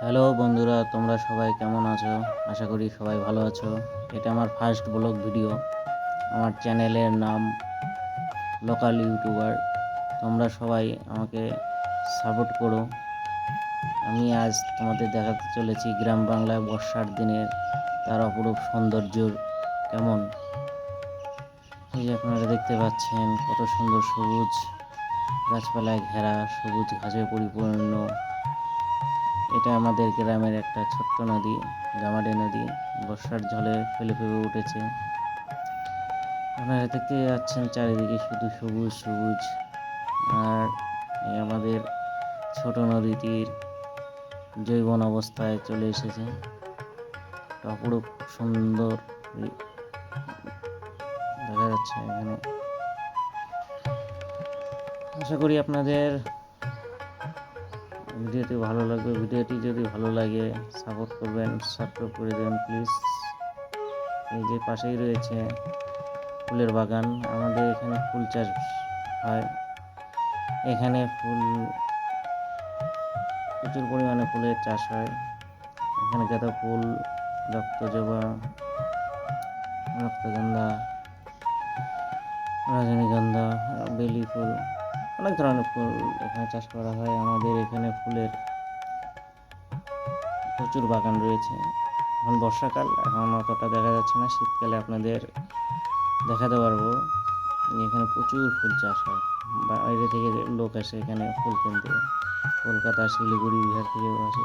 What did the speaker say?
Hello বন্ধুরা, তোমরা সবাই কেমন আছো? আশা করি সবাই ভালো আছো। এটা আমার ফার্স্ট ব্লগ ভিডিও। আমার চ্যানেলের নাম লোকাল ইউটিউবার। তোমরা সবাই আমাকে সাপোর্ট করো। আমি আজ তোমাদের দেখাতে চলেছি গ্রাম বাংলায় বর্ষার দিনের তার অপরূপ সৌন্দর্য কেমন। এই যে আপনারা দেখতে পাচ্ছেন কত সুন্দর সবুজ গাছপালায় ঘেরা, সবুজ ঘাসে পরিপূর্ণ। এটা আমাদের গ্রামের একটা ছোট্ট নদী, গামারি নদী। বর্ষার জলে ফেলে উঠেছে। আপনারা দেখতে যাচ্ছেন চারিদিকে শুধু সবুজ সবুজ। আর এই আমাদের ছোট নদীটির জৈবন অবস্থায় চলে এসেছে। অপরূপ সুন্দর দেখা যাচ্ছে এখানে। আশা করি আপনাদের ভিডিওটি ভালো লাগবে। ভিডিওটি যদি ভালো লাগে সাপোর্ট করবেন, সাবস্ক্রাইব করে দেবেন প্লিজ। এই যে পাশেই রয়েছে ফুলের বাগান। আমাদের এখানে ফুল চাষ হয়। এখানে প্রচুর পরিমাণে ফুলের চাষ হয়। এখানে গাঁদা ফুল, রক্তজবা, রক্তগন্ধা, রজনীগন্ধা, বেলি ফুল, অনেক ধরনের ফুল এখানে চাষ করা হয়। আমাদের এখানে ফুলের প্রচুর বাগান রয়েছে। এখন বর্ষাকাল, এখন অতটা দেখা যাচ্ছে না। শীতকালে আপনাদের দেখাতে পারবো। এখানে প্রচুর ফুল চাষ হয়। বাইরে থেকে লোক আসে এখানে ফুল কিনতে। কলকাতা, শিলিগুড়ি, বিহার থেকেও আসে।